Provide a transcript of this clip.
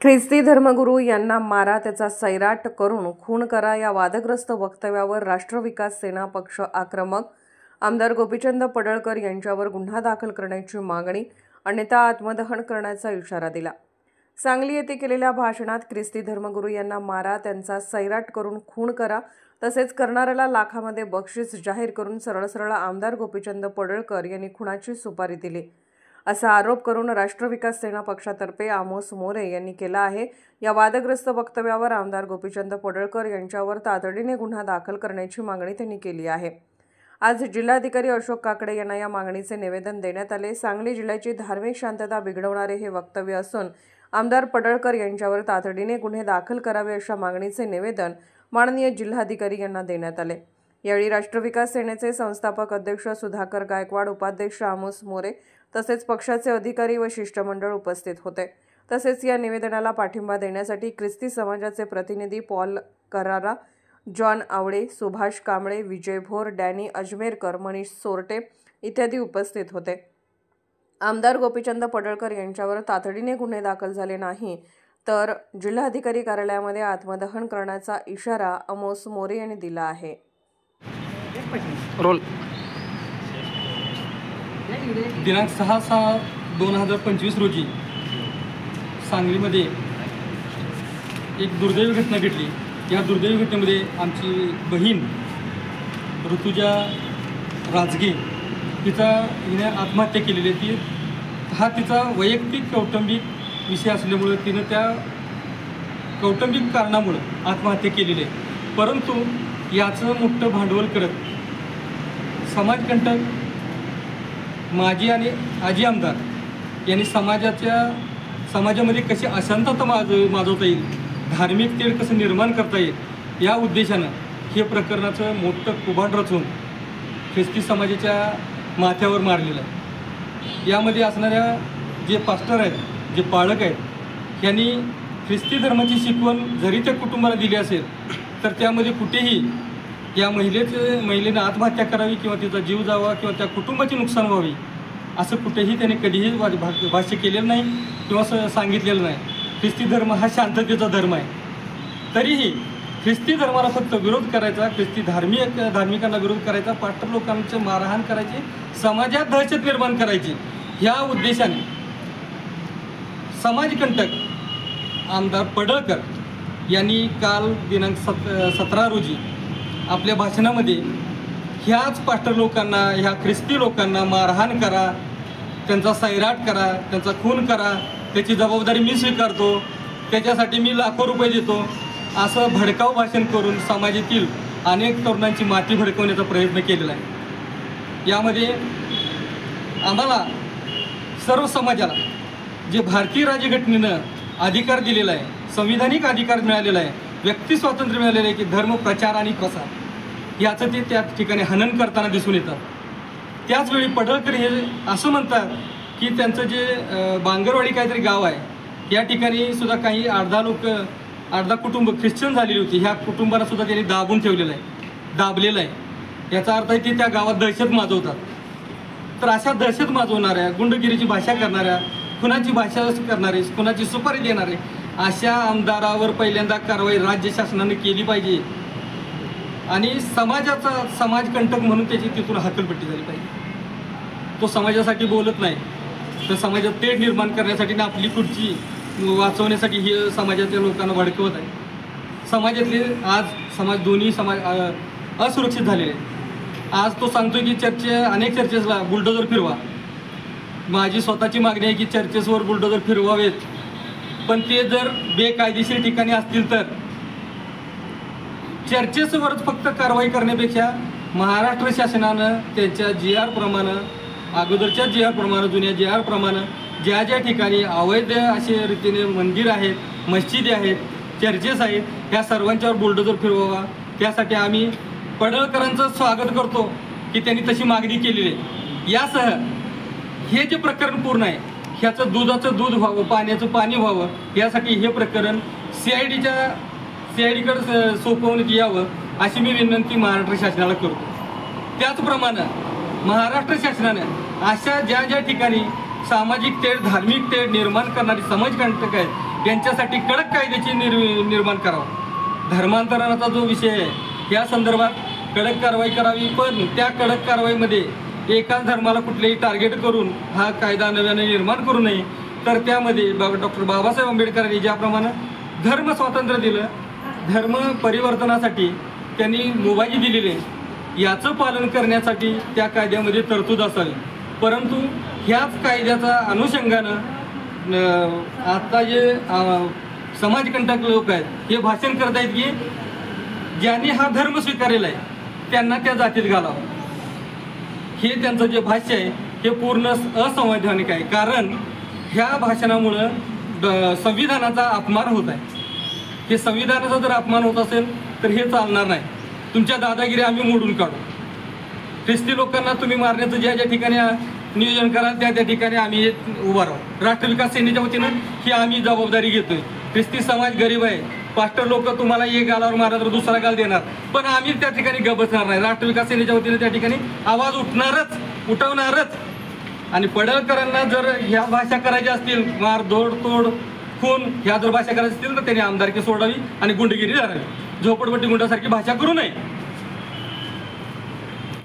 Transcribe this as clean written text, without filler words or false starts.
ख्रिस्ती धर्मगुरू यांना मारा, त्याचा सैराट करून खून करा या वादग्रस्त वक्तव्यावर राष्ट्र विकास सेना पक्ष आक्रमक. आमदार गोपीचंद पडळकर यांच्यावर गुन्हा दाखल करण्याची मागणी, अन्यथा आत्मदहन करण्याचा इशारा दिला. सांगली येथे केलेल्या भाषणात ख्रिस्ती धर्मगुरू यांना मारा, त्यांचा सैराट करून खून करा, तसेच करणाऱ्याला लाखामध्ये बक्षीस जाहीर करून सरळ आमदार गोपीचंद पडळकर यांनी खुनाची सुपारी दिली असा आरोप करून राष्ट्र विकास सेना पक्षातर्फे आमोस मोरे यांनी केला आहे. या वादग्रस्त वक्तव्यावर आमदार गोपीचंद पडळकर यांच्यावर तातडीने गुन्हा दाखल करण्याची मागणी त्यांनी केली आहे. आज जिल्हाधिकारी अशोक काकडे यांना या मागणीचे निवेदन देण्यात आले. सांगली जिल्ह्याची धार्मिक शांतता बिघडवणारे हे वक्तव्य असून आमदार पडळकर यांच्यावर तातडीने गुन्हे दाखल करावे अशा मागणीचे निवेदन माननीय जिल्हाधिकारी यांना देण्यात आले. यावेळी राष्ट्र विकास सेनेचे संस्थापक अध्यक्ष सुधाकर गायकवाड, उपाध्यक्ष आमोस मोरे तसेच पक्षाचे अधिकारी व शिष्टमंडळ उपस्थित होते. तसेच या निवेदनाला पाठिंबा देण्यासाठी ख्रिस्ती समाजाचे प्रतिनिधी पॉल करारा, जॉन आवळे, सुभाष कांबळे, विजय भोर, डॅनी अजमेरकर, मनीष सोरटे इत्यादी उपस्थित होते. आमदार गोपीचंद पडळकर यांच्यावर तातडीने गुन्हे दाखल झाले नाही तर जिल्हाधिकारी कार्यालयामध्ये आत्मदहन करण्याचा इशारा आमोस मोरे यांनी दिला आहे. दिनांक 6/6/2025 रोजी सांगलीमध्ये एक दुर्दैवी घटना घडली. या दुर्दैवी घटनेमध्ये आमची बहीण ऋतुजा राजगे हिने आत्महत्या केलेली आहे. हा तिचा वैयक्तिक कौटुंबिक विषय असल्यामुळे तिनं त्या कौटुंबिक कारणामुळं आत्महत्या केलेली आहे. परंतु याचं मोठं भांडवल करत समाजकंटक माजी आणि आजी आमदार यांनी समाजामध्ये कशी अशांतता माजवता येईल, धार्मिक तेढ कसं निर्माण करता येईल या उद्देशानं हे प्रकरणाचं मोठं कुभांड रचून ख्रिस्ती समाजाच्या माथ्यावर मारलेलं आहे. यामध्ये असणाऱ्या जे पास्टर आहेत, जे पाळक आहेत, यांनी ख्रिस्ती धर्माची शिकवण जरी त्या कुटुंबाला दिली असेल तर त्यामध्ये कुठेही या महिलेनं आत्महत्या करावी किंवा तिचा जीव जावा किंवा त्या कुटुंबाची नुकसान व्हावी असं कुठेही त्याने कधीही भाष्य केलेलं नाही किंवा सांगितलेलं नाही. ख्रिस्ती धर्म हा शांततेचा धर्म आहे. तरीही ख्रिस्ती धर्माला फक्त विरोध करायचा, ख्रिस्ती धार्मिकांना विरोध करायचा, पास्टर लोकांचे मारहाण करायची, समाजात दहशत निर्माण करायची ह्या उद्देशाने समाजकंटक आमदार पडळकर यांनी काल दिनांक 17 रोजी आपल्या भाषणामध्ये ह्याच पास्टर लोकांना, ह्या ख्रिस्ती लोकांना मारहाण करा, त्यांचा सैराट करा, त्यांचा खून करा, त्याची जबाबदारी मी स्वीकारतो, त्याच्यासाठी मी लाखो रुपये देतो असं भडकाऊ भाषण करून समाजातील अनेक तरुणांची माती भडकवण्याचा प्रयत्न केलेला आहे. यामध्ये आम्हाला सर्व समाजाला जे भारतीय राज्यघटनेनं अधिकार दिलेला आहे, संविधानिक अधिकार मिळालेला आहे, व्यक्ती स्वातंत्र्य मिळालेलं आहे की धर्म प्रचार आणि प्रसार याचं ते त्या ठिकाणी हनन करताना दिसून येतात. त्याचवेळी पडळकर हे असं म्हणतात की त्यांचं जे बांगरवाडी काहीतरी गाव आहे, या ठिकाणी सुद्धा काही अर्धा कुटुंब ख्रिश्चन झालेली होती. ह्या कुटुंबाला सुद्धा त्यांनी दाबून ठेवलेलं आहे, दाबलेलं आहे. याचा अर्थ आहे ते त्या गावात दहशत माजवतात. तर अशा दहशत माजवणाऱ्या, गुंडगिरीची भाषा करणाऱ्या, खुनाची भाषा करणारे, खुनाची सुपारी देणारे अशा आमदारावर पहिल्यांदा कारवाई राज्य शासनाने केली पाहिजे आणि समाजकंटक म्हणून त्याची तिथून हकलपट्टी झाली पाहिजे. तो समाजासाठी बोलत नाही तर समाजात तेढ निर्माण करण्यासाठी ना आपली खुर्ची वाचवण्यासाठी हे समाजातल्या लोकांना भडकवत आहे. समाजातले आज दोन्ही समाज असुरक्षित झालेले आहेत. आज तो सांगतोय की अनेक चर्चेसला बुलडोजर फिरवा. माझी स्वतःची मागणी आहे की चर्चेसवर बुलडोजर फिरवावेत, पण ते जर बेकायदेशीर ठिकाणी असतील तर चर्चेसवरच फक्त कारवाई करण्यापेक्षा महाराष्ट्र शासनानं त्यांच्या GR प्रमाणे, अगोदरच्या GR प्रमाणे, जुन्या GR प्रमाणे ज्या ठिकाणी अवैध असे रीतीने मंदिर आहेत, मस्जिदी आहेत, चर्चेस आहेत, ह्या सर्वांच्यावर बुलडोजर फिरवावा. त्यासाठी आम्ही पडळकरांचं स्वागत करतो की त्यांनी तशी मागणी केलेली आहे. यासह हे जे प्रकरण पूर्ण आहे ह्याचं दुधाचं दूध व्हावं, पाण्याचं पाणी व्हावं, यासाठी हे प्रकरण CIDकडे सोपवण्यात यावं अशी मी विनंती महाराष्ट्र शासनाला करतो. त्याचप्रमाणे महाराष्ट्र शासनानं अशा ज्या ठिकाणी सामाजिक तेढ, धार्मिक तेढ निर्माण करणारी समाजकंटक आहेत यांच्यासाठी कडक कायद्याची निर्माण करावा. धर्मांतरणाचा जो विषय आहे या संदर्भात कडक कारवाई करावी, पण त्या कडक कारवाईमध्ये एकाच धर्माला कुठलेही टार्गेट करून हा कायदा नव्याने निर्माण करू नये. तर त्यामध्ये डॉक्टर बाबासाहेब आंबेडकरांनी ज्याप्रमाणे धर्म स्वातंत्र्य दिलं, धर्म परिवर्तनासाठी त्यांनी मुभाई दिलेली आहे, याचं पालन करण्यासाठी त्या कायद्यामध्ये तरतूद असावी. परंतु ह्याच कायद्याच्या अनुषंगानं आता जे समाजकंटक लोक आहेत हे भाषण करत आहेत की ज्यांनी हा धर्म स्वीकारलेला आहे त्यांना त्या जातीत घालावं. हे त्यांचं जे भाष्य आहे हे पूर्ण असंवैधानिक आहे. कारण ह्या भाषणामुळं संविधानाचा अपमान होत आहे. हे संविधानाचा जर अपमान होत असेल तर हे चालणार नाही. तुमच्या दादागिरी आम्ही मोडून काढू. ख्रिस्ती लोकांना तुम्ही मारण्याचं ज्या ज्या ठिकाणी नियोजन कराल त्या त्या ठिकाणी आम्ही उभा राहू. राष्ट्र विकास सेनेच्या वतीनं ही आम्ही जबाबदारी घेतोय. ख्रिस्ती समाज गरीब आहे, पास्टर लोक तुम्हाला एक गालावर मारा तर दुसरा गाल देणार, पण आम्ही त्या ठिकाणी गप बसणार नाही. राष्ट्र विकास सेनेच्या वतीने त्या ठिकाणी आवाज उठवणारच. आणि पडळकरांना जर ह्या भाषा करायच्या असतील, मारधोड तोड खून ह्या जर भाषा करायच्या असतील तर त्यांनी आमदारकी सोडावी आणि गुंडगिरी करावी. झोपडपट्टी गुंडासारखी भाषा करू नये.